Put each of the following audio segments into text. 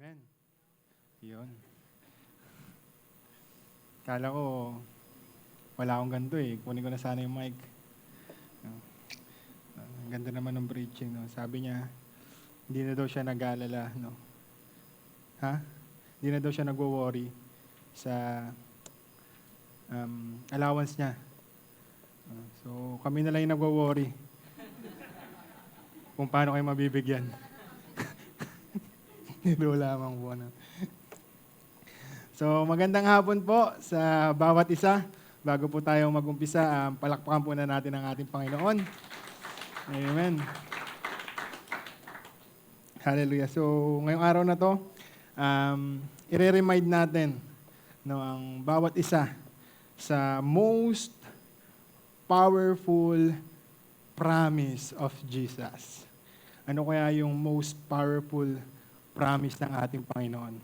Amen. Yun. Kala ko, wala akong ganito eh. Kunin ko na sana yung mic. No? Ang ganda naman ng preaching. No? Sabi niya, hindi na daw siya nag-aalala. No? Ha? Hindi na daw siya nagwo-worry sa allowance niya. So, kami na lang yung nagwo-worry kung paano kayo mabibigyan. Hindi lamang po. No? So, magandang hapon po sa bawat isa. Bago po tayo mag-umpisa, palakpakan po na natin ang ating Panginoon. Amen. Hallelujah. So, ngayong araw na to, i-remind natin no, ang bawat isa sa most powerful promise of Jesus. Ano kaya yung most powerful promise ng ating Panginoon?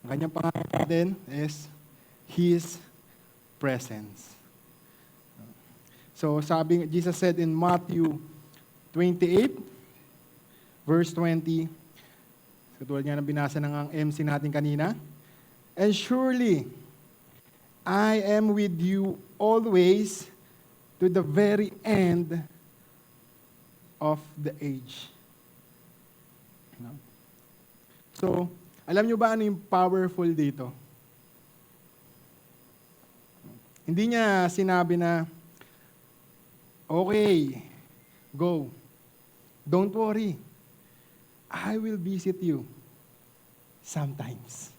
Ang kanyang pangalan natin is His presence. So sabi, Jesus said in Matthew 28, verse 20, katulad nga ng binasa ng ang MC natin kanina, and surely, I am with you always to the very end of the age. No? So, alam nyo ba ano yung powerful dito? Hindi niya sinabi na, okay, go. Don't worry. I will visit you sometimes.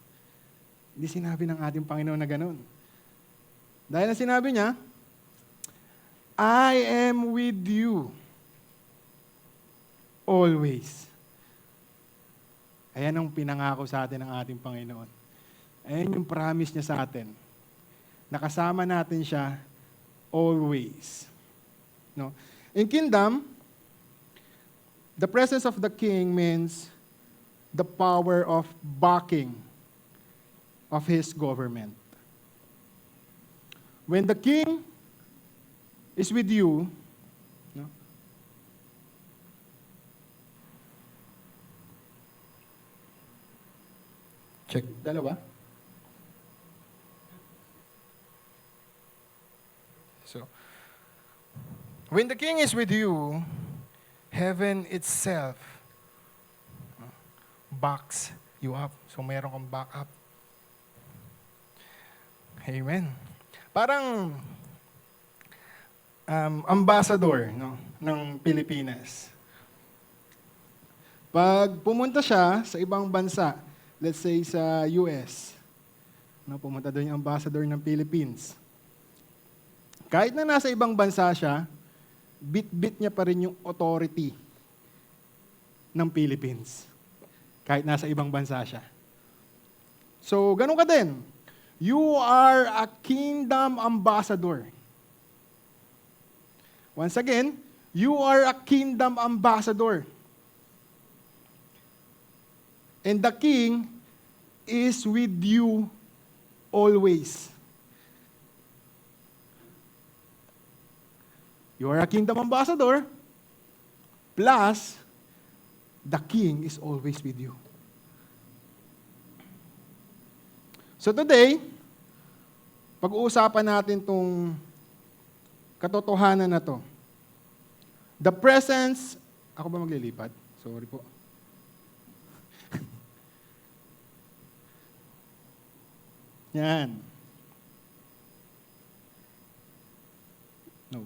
Hindi sinabi ng ating Panginoon na ganun. Dahil na sinabi niya, I am with you always. Ayan ang pinangako sa atin ng ating Panginoon. Ayan yung promise niya sa atin. Nakasama natin siya always. No? In kingdom, the presence of the king means the power of backing of his government. When the king is with you, no? Check. Dalawa. So, when the king is with you, heaven itself backs you up. So, meron kang backup. Amen. Parang ambassador no, ng Pilipinas. Pag pumunta siya sa ibang bansa, let's say sa US, no, pumunta doon yung ambassador ng Philippines. Kahit na nasa ibang bansa siya, bit-bit niya pa rin yung authority ng Philippines. Kahit nasa ibang bansa siya. So, ganun ka din. You are a kingdom ambassador. Once again, you are a kingdom ambassador. And the king is with you always. You are a kingdom ambassador, plus the king is always with you. So today, pag-uusapan natin tong katotohanan na to. The presence, ako ba maglilipat? Sorry po. Yan. No.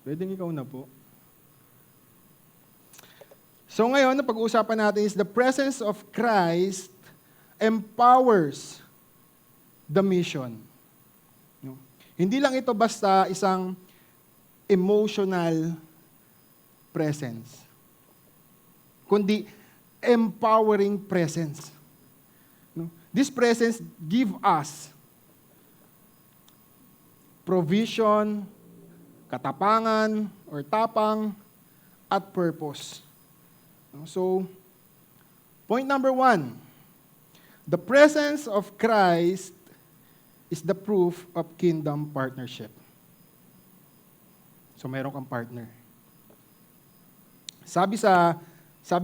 Pwedeng ikaw na po. So ngayon, ang pag-uusapan natin is the presence of Christ empowers the mission. No? Hindi lang ito basta isang emotional presence, kundi empowering presence. No? This presence give us provision, katapangan, or tapang, at purpose. So, point number 1, the presence of Christ is the proof of kingdom partnership. So meron kang partner. Sabi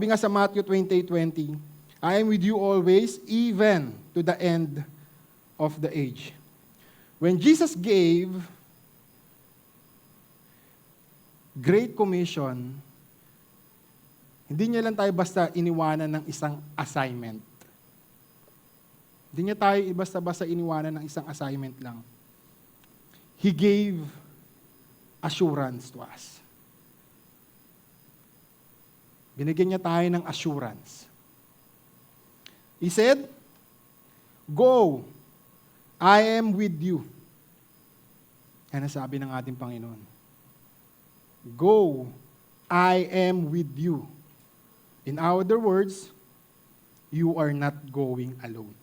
nga sa Matthew 28:20, I am with you always, even to the end of the age. When Jesus gave Great Commission, hindi niya lang tayo basta iniwanan ng isang assignment. Hindi niya tayo basta-basta iniwanan ng isang assignment lang. He gave assurance to us. Binigyan niya tayo ng assurance. He said, Go, I am with you. Yan ang sabi ng ating Panginoon. Go, I am with you. In other words, you are not going alone.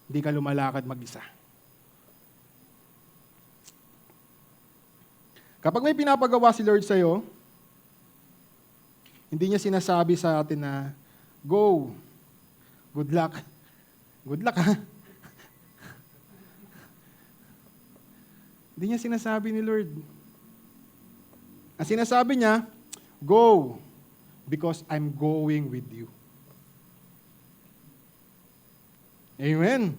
Hindi ka lumalakad mag-isa. Kapag may pinapagawa si Lord sa'yo, hindi niya sinasabi sa atin na, go, good luck. Good luck, ha? Hindi niya sinasabi ni Lord. Ang sinasabi niya, go, because I'm going with you. Amen.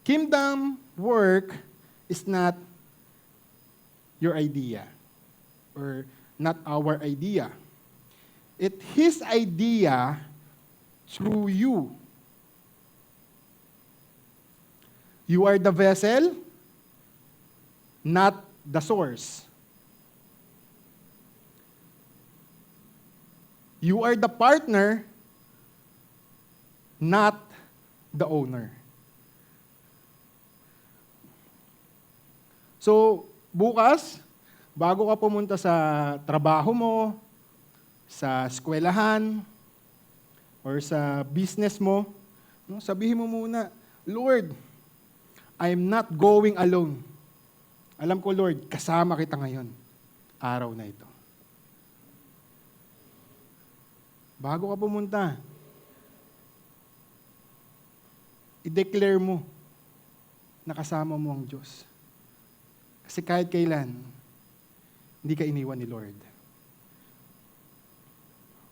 Kingdom work is not your idea or not our idea. It's His idea through you. You are the vessel, not the source. You are the partner, not the owner. So, bukas, bago ka pumunta sa trabaho mo, sa eskwelahan, or sa business mo, sabihin mo muna, Lord, I'm not going alone. Alam ko, Lord, kasama kita ngayon, araw na ito. Bago ka pumunta, i-declare mo na kasama mo ang Diyos. Kasi kahit kailan, hindi ka iniwan ni Lord.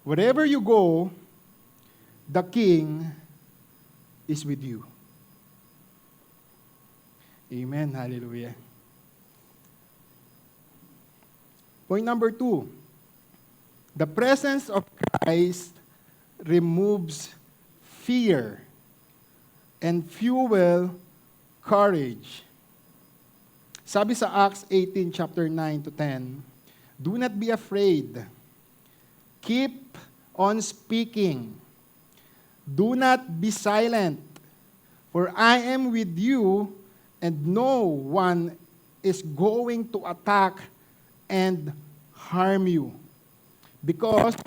Wherever you go, the King is with you. Amen. Hallelujah. Point number 2. The presence of Christ removes fear and fuel courage. Sabi sa Acts 18, chapter 9 to 10, do not be afraid. Keep on speaking. Do not be silent, for I am with you, and no one is going to attack and harm you. Because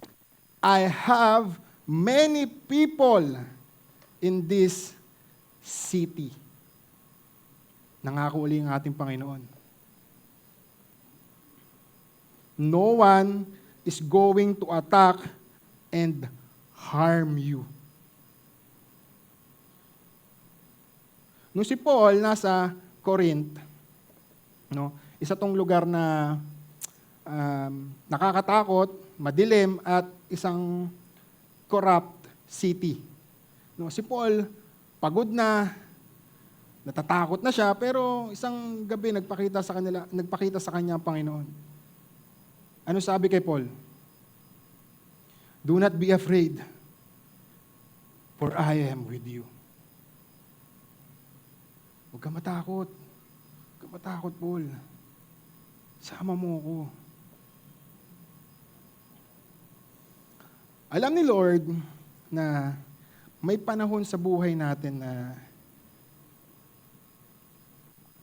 I have many people in this city. Nangako uli ang ating Panginoon. No one is going to attack and harm you. Nung si Paul nasa Corinth, isa tong lugar na nakakatakot, madilim, at isang corrupt city. Si Paul, pagod na, natatakot na siya, pero isang gabi nagpakita sa kanya ang Panginoon. Ano sabi kay Paul? Do not be afraid, for I am with you. Huwag ka matakot. Huwag ka matakot, Paul. Sama mo ako. Alam ni Lord na may panahon sa buhay natin na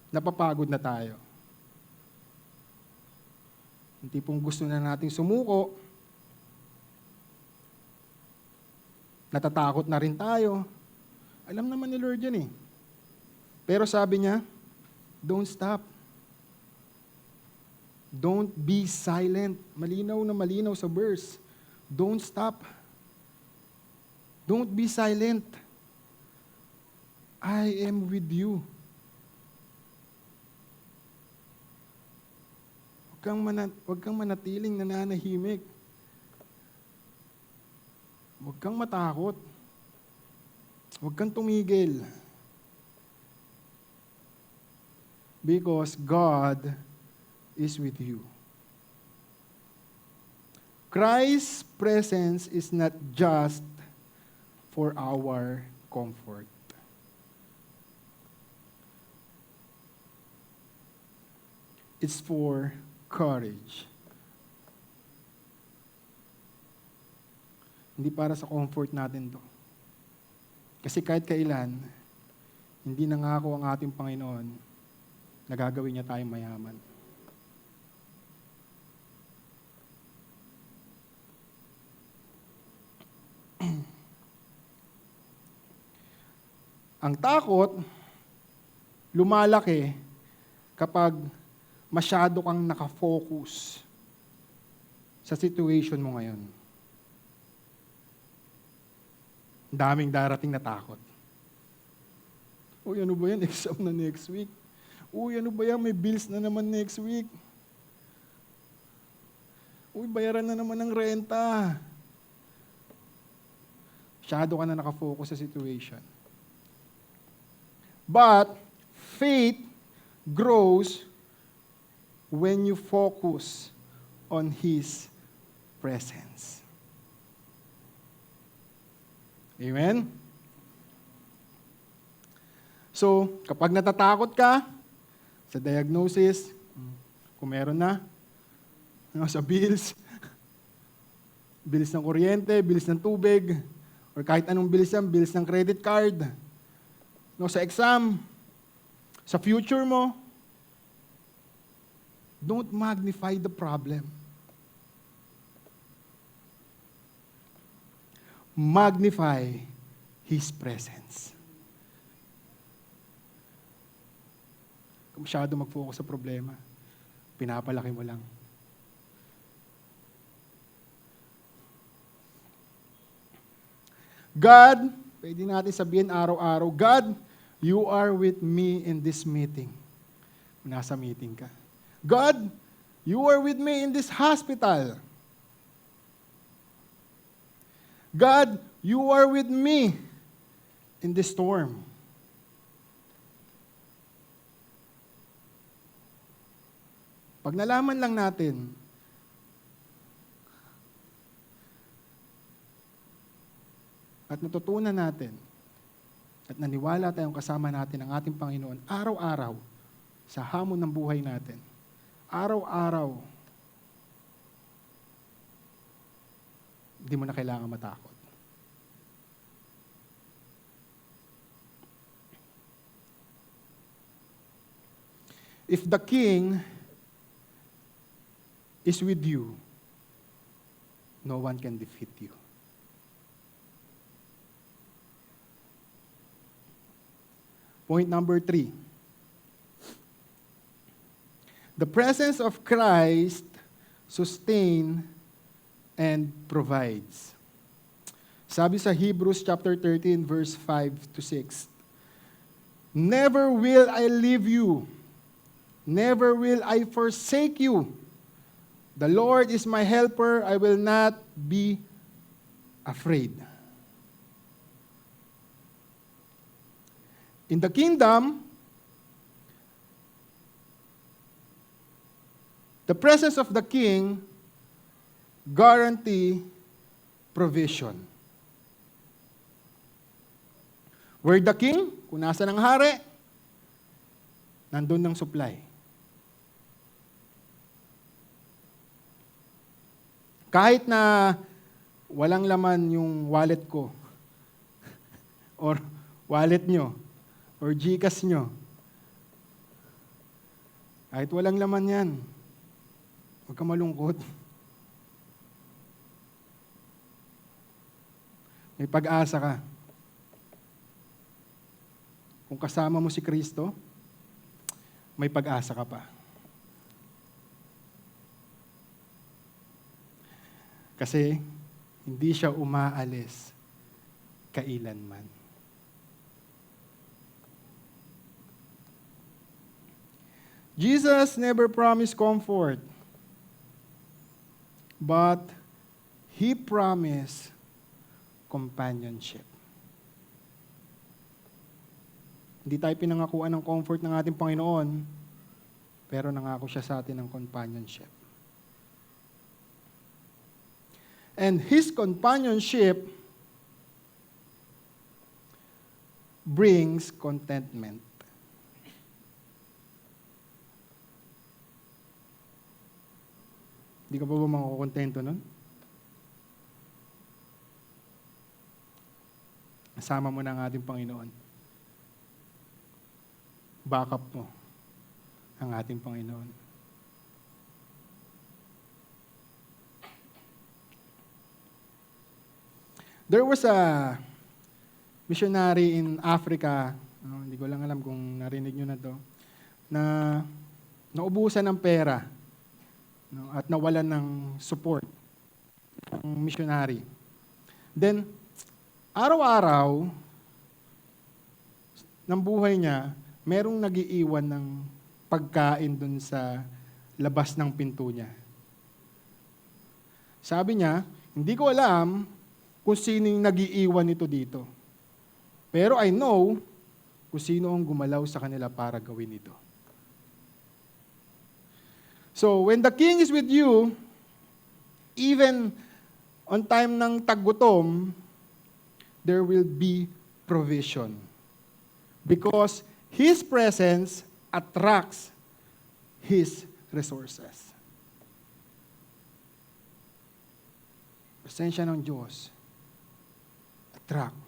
napapagod na tayo. Yung tipong gusto na nating sumuko, natatakot na rin tayo. Alam naman ni Lord yan eh. Pero sabi niya, don't stop. Don't be silent. Malinaw na malinaw sa verse. Don't stop. Don't be silent. I am with you. Huwag kang manatiling nananahimik. Huwag kang matakot. Huwag kang tumigil. Because God is with you. Christ's presence is not just for our comfort. It's for courage. Hindi para sa comfort natin to. Kasi kahit kailan, hindi nangako ang ating Panginoon na gagawin niya tayong mayaman. Ang takot, lumalaki kapag masyado kang nakafocus sa situation mo ngayon. Daming darating na takot. Uy, ano ba yan? Exam na next week. Uy, ano ba yan? May bills na naman next week. Uy, bayaran na naman ng renta. Masyado ka na nakafocus sa situation. But faith grows when you focus on His presence. Amen? So, kapag natatakot ka sa diagnosis, kung meron na, sa bills ng kuryente, bills ng tubig, or kahit anong bills yan, bills ng credit card, sa exam, sa future mo, don't magnify the problem. Magnify His presence. Kung masyado mag-focus sa problema, pinapalaki mo lang. God, pwede natin sabihin araw-araw, God, you are with me in this meeting. Kung nasa meeting ka. God, you are with me in this hospital. God, you are with me in this storm. Pag nalaman lang natin at natutunan natin at naniwala tayong kasama natin ang ating Panginoon araw-araw sa hamon ng buhay natin, araw-araw, hindi mo na kailangan matakot. If the King is with you, no one can defeat you. Point number 3. The presence of Christ sustains and provides. Sabi sa Hebrews chapter 13 verse 5 to 6. Never will I leave you. Never will I forsake you. The Lord is my helper. I will not be afraid. In the kingdom, the presence of the king guarantee provision. Where the king, kung nasa ng hari, nandun ng supply. Kahit na walang laman yung wallet ko, or wallet nyo, or GCash nyo, kahit walang laman yan, huwag ka malungkot. May pag-asa ka. Kung kasama mo si Kristo, may pag-asa ka pa. Kasi hindi siya umaalis kailanman. Jesus never promised comfort, but He promised companionship. Hindi tayo pinangakuan ng comfort ng ating Panginoon, pero nangako siya sa atin ng companionship. And His companionship brings contentment. Hindi ka pa ba makukontento nun? Kasama mo na ang ating Panginoon. Backup mo ang ating Panginoon. There was a missionary in Africa, hindi ko lang alam kung narinig nyo na to, na naubusan ng pera at nawalan ng support ng missionary. Then, araw-araw ng buhay niya, merong nagiiwan ng pagkain dun sa labas ng pinto niya. Sabi niya, hindi ko alam kung sino yung nagiiwan nito dito. Pero I know kung sino ang gumalaw sa kanila para gawin ito. So, when the king is with you, even on time ng taggutom, there will be provision. Because His presence attracts His resources. Presensya ng Diyos attract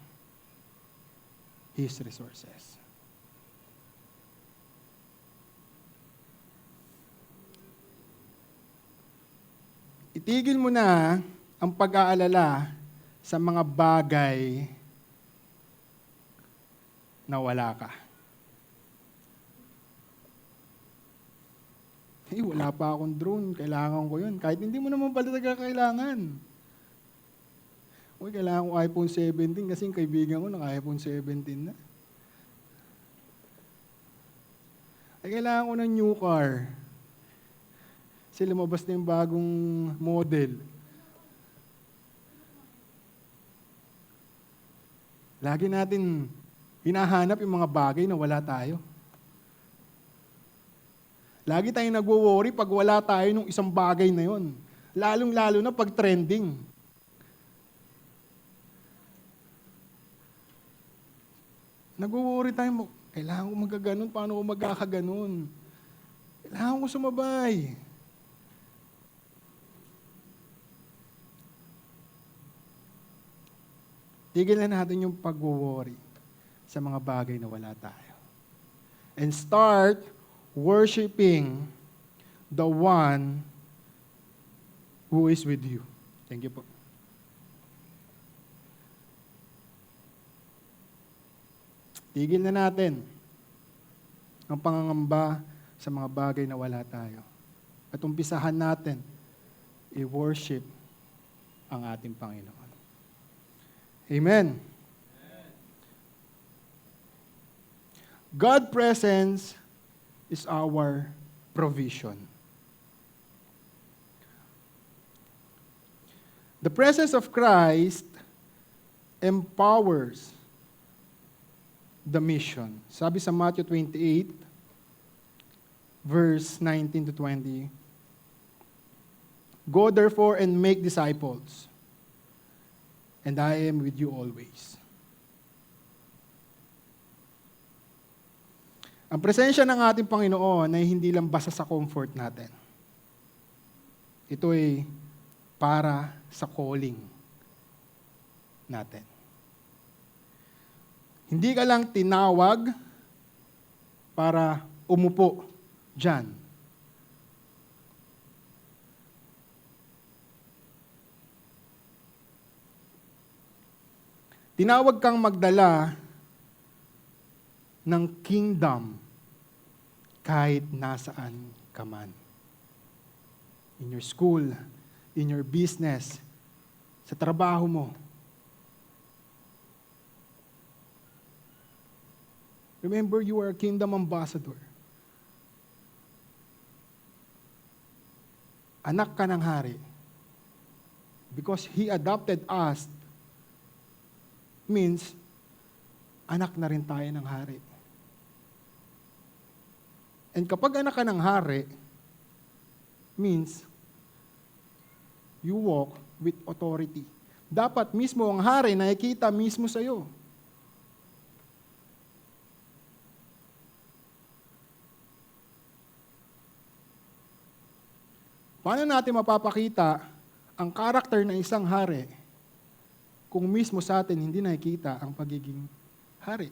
His resources. Itigil mo na ang pag-aalala sa mga bagay na wala ka. Wala pa akong drone, kailangan ko yun. Kahit hindi mo naman pala talaga kailangan. Kailangan ko iPhone 17 kasi yung kaibigan ko naka-iPhone 17 na. Kailangan ko ng new car. Kasi lumabas na yung bagong model. Lagi natin hinahanap yung mga bagay na wala tayo. Lagi tayong nagwo-worry pag wala tayo nung isang bagay na yon. Lalong-lalo na pag trending. Nagwo-worry tayo, kailangan ko magkaganon, paano ko magkakaganon? Kailangan ko sumabay. Tigilan natin yung pag-worry sa mga bagay na wala tayo. And start worshiping the one who is with you. Thank you po. Tigil na natin ang pangangamba sa mga bagay na wala tayo. At umpisahan natin i-worship ang ating Panginoon. Amen. God's presence is our provision. The presence of Christ empowers the mission. Sabi sa Matthew 28, verse 19 to 20, "Go therefore and make disciples, and I am with you always." Ang presensya ng ating Panginoon ay hindi lang basta sa comfort natin. Ito ay para sa calling natin. Hindi ka lang tinawag para umupo dyan. Tinawag kang magdala ng kingdom kahit nasaan ka man. In your school, in your business, sa trabaho mo. Remember, you are a kingdom ambassador. Anak ka ng hari. Because He adopted us means anak na rin tayo ng hari. And kapag anak ka ng hari, means you walk with authority. Dapat mismo ang hari nakikita mismo sa iyo. Paano natin mapapakita ang karakter ng isang hari kung mismo sa atin hindi nakikita ang pagiging hari?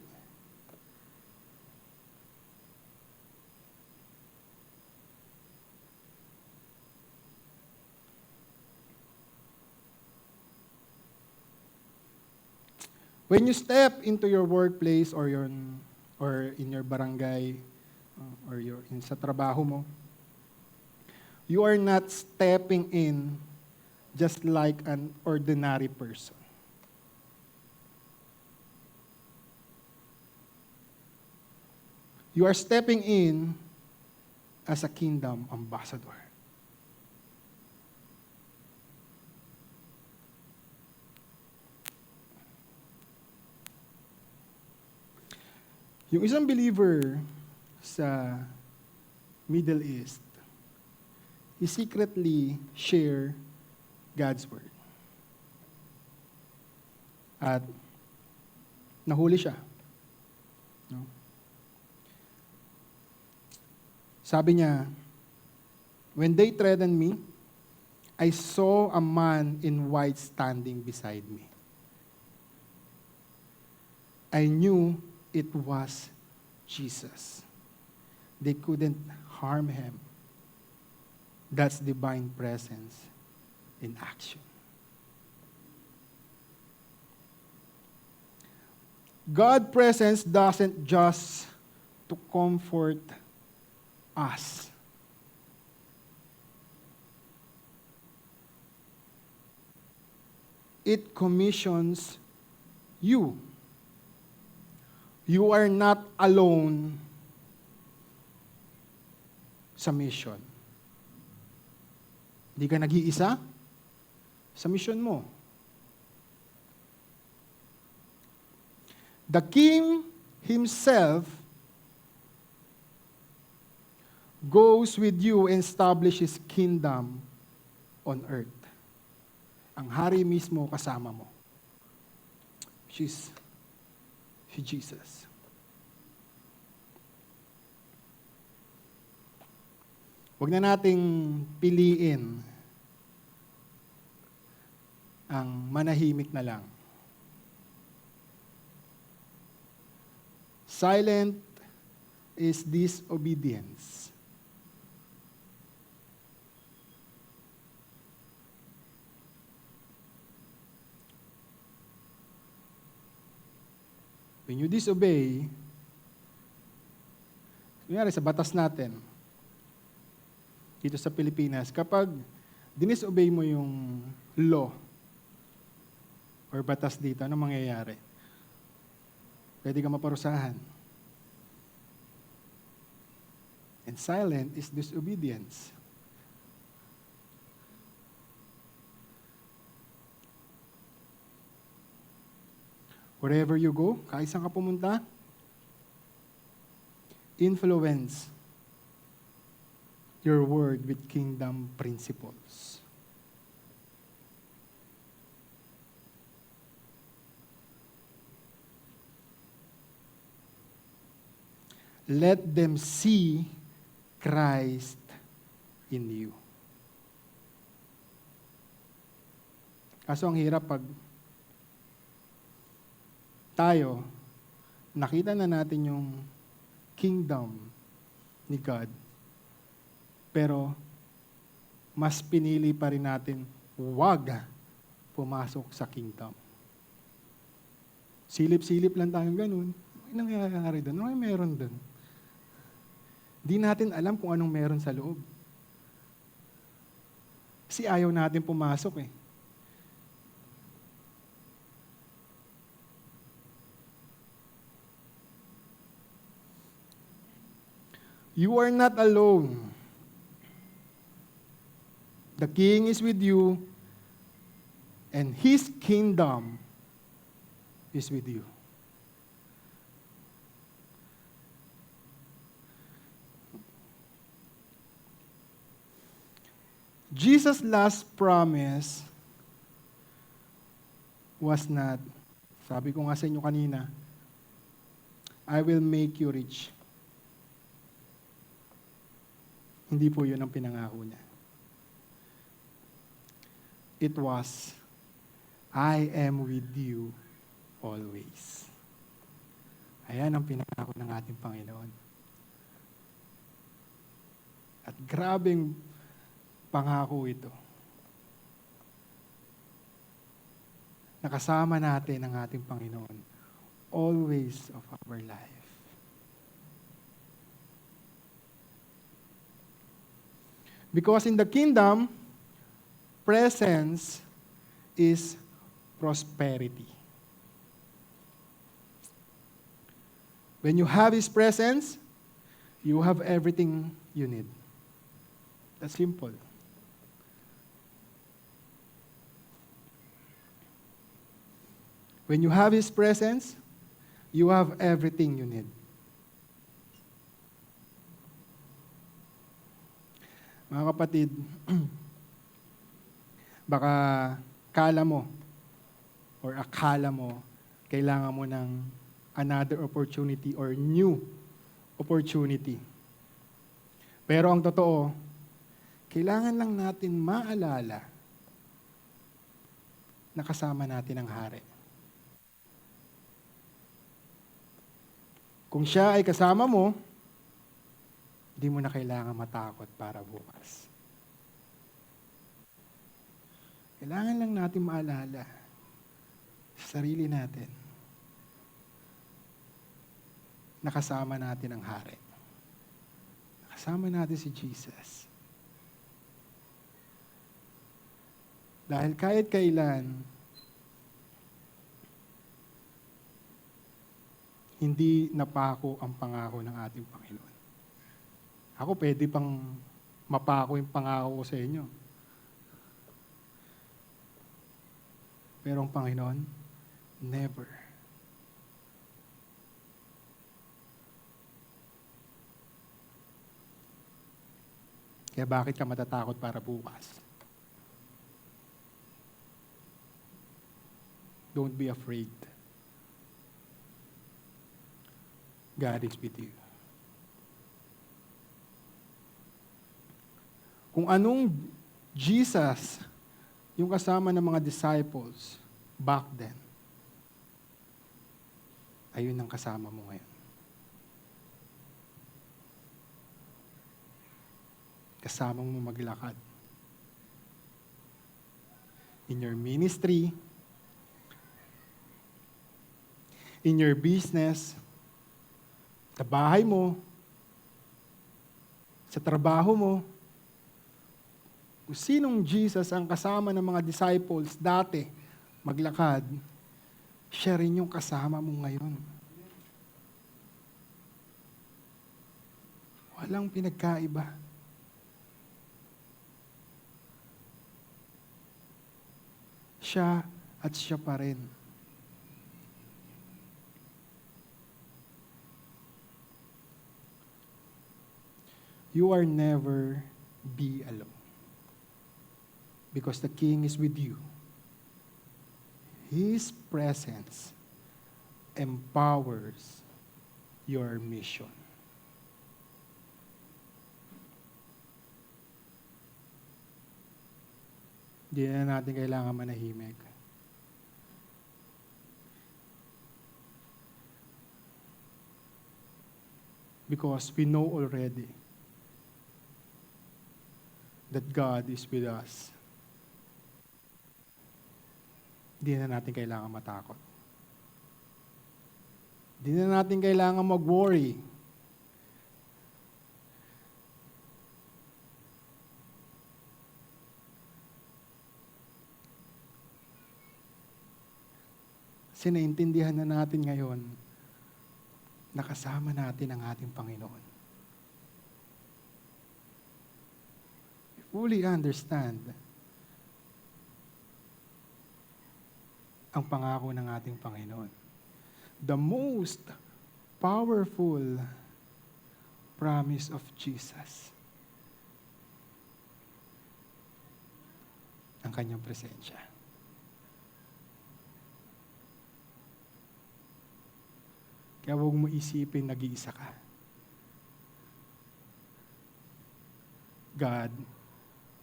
When you step into your workplace or in your barangay or sa trabaho mo, you are not stepping in just like an ordinary person. You are stepping in as a kingdom ambassador. Yung isang believer sa Middle East, he secretly share God's Word. At nahuli siya. No? Sabi niya, when they threatened me, I saw a man in white standing beside me. I knew it was Jesus. They couldn't harm him. That's divine presence in action. God's presence doesn't just to comfort us. It commissions you. You are not alone sa mission. Hindi ka nag-iisa sa mission mo. The King Himself goes with you and establishes kingdom on earth. Ang hari mismo kasama mo. Si Jesus. Huwag na nating piliin ang manahimik na lang. Silent is disobedience. When you disobey, kunyari sa batas natin, dito sa Pilipinas, kapag dinisobey mo yung law or batas dito, anong mangyayari? Pwede ka maparusahan. And silent is disobedience. Wherever you go, kahit saan ka pumunta, influence your word with kingdom principles. Let them see Christ in you. Kaso ang hirap pag tayo, nakita na natin yung kingdom ni God, pero mas pinili pa rin natin huwag pumasok sa kingdom. Silip-silip lang tayong ganun. Ano nangyayari doon? Ano meron doon? Di natin alam kung anong meron sa loob. Kasi ayaw natin pumasok eh. You are not alone. The King is with you, and His kingdom is with you. Jesus' last promise was not, sabi ko nga sa inyo kanina, I will make you rich. Hindi po yun ang pinangako niya. It was, I am with you always. Ayan ang pinangako ng ating Panginoon. At grabing pangako ito. Nakasama natin ang ating Panginoon always of our life. Because in the kingdom, presence is prosperity. When you have His presence, you have everything you need. That's simple. When you have His presence, you have everything you need. Mga kapatid, baka kala mo or akala mo kailangan mo ng another opportunity or new opportunity. Pero ang totoo, kailangan lang natin maalala na kasama natin ang Hari. Kung siya ay kasama mo, hindi mo na kailangan matakot para bukas. Kailangan lang natin maalala sa sarili natin na kasama natin ang Hari. Kasama natin si Jesus. Dahil kahit kailan, hindi napako ang pangako ng ating Panginoon. Ako pwede pang mapako yung pangako ko sa inyo. Pero ang Panginoon, never. Kaya bakit ka matatakot para bukas? Don't be afraid. God is with you. Kung anong Jesus, yung kasama ng mga disciples back then, ayun ang kasama mo ngayon. Kasama mo maglakad. In your ministry, in your business, sa bahay mo, sa trabaho mo, kung sinong Jesus ang kasama ng mga disciples dati maglakad, siya rin yung kasama mo ngayon. Walang pinagkaiba. Siya at siya pa rin. You are never be alone. Because the King is with you. His presence empowers your mission. Hindi na natin kailangan manahimik. Because we know already that God is with us. Hindi na natin kailangan matakot. Hindi na natin kailangan mag-worry. Kasi naintindihan na natin ngayon na kasama natin ang ating Panginoon. fully understand ang pangako ng ating Panginoon. The most powerful promise of Jesus. Ang kanyang presensya. Kaya huwag mo isipin nag-iisa ka. God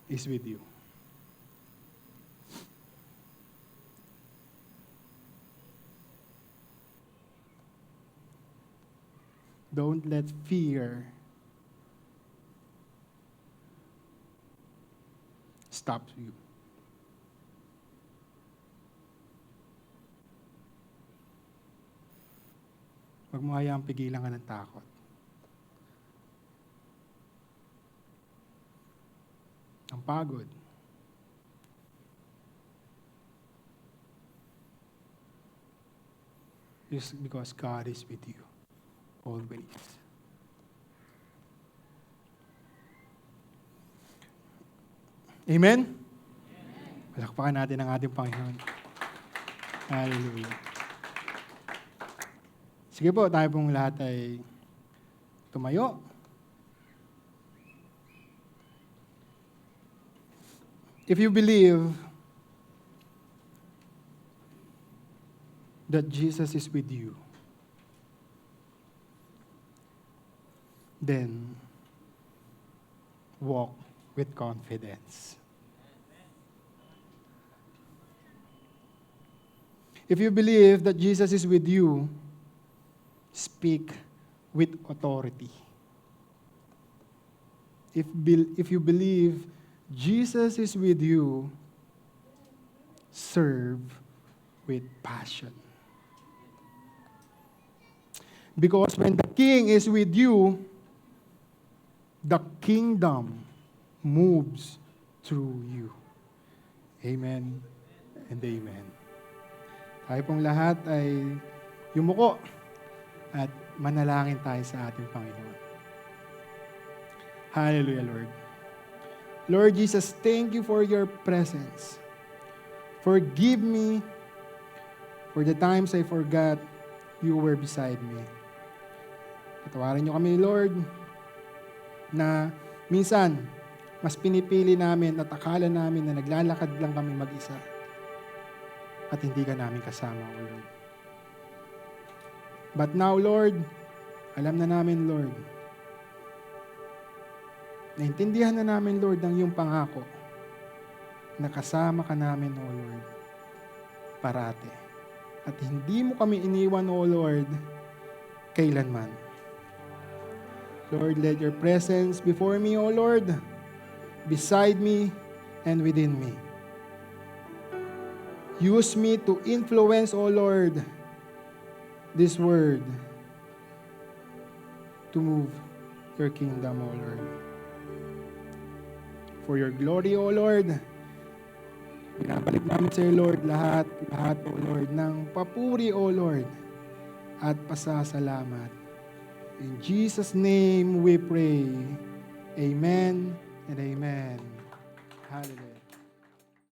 is with you. Don't let fear stop you. Huwag mo hayaang pigilan ka ng takot. Ang pagod. Is because God is with you always. Amen? Palakpakan natin ang ating Panginoon. Hallelujah. Sige po, tayo pong lahat ay tumayo. If you believe that Jesus is with you, then walk with confidence. If you believe that Jesus is with you, speak with authority. If you believe Jesus is with you, serve with passion. Because when the King is with you, the kingdom moves through you. Amen and amen. Tayo pong lahat ay yumuko at manalangin tayo sa ating Panginoon. Hallelujah, Lord. Lord Jesus, thank you for your presence. Forgive me for the times I forgot you were beside me. Patawarin niyo kami, Lord, na minsan, mas pinipili namin at akala namin na naglalakad lang kami mag-isa at hindi ka namin kasama, O Lord. But now, Lord, alam na namin, Lord, naintindihan na namin, Lord, ang iyong pangako na kasama ka namin, O Lord, parate. At hindi mo kami iniwan, O Lord, kailanman. Lord, let your presence before me, O Lord, beside me and within me. Use me to influence, O Lord, this word to move your kingdom, O Lord. For your glory, O Lord, pinabalik namin sa iyo, Lord, lahat, O Lord, ng papuri, O Lord, at pasasalamat. In Jesus' name we pray. Amen and amen. Hallelujah.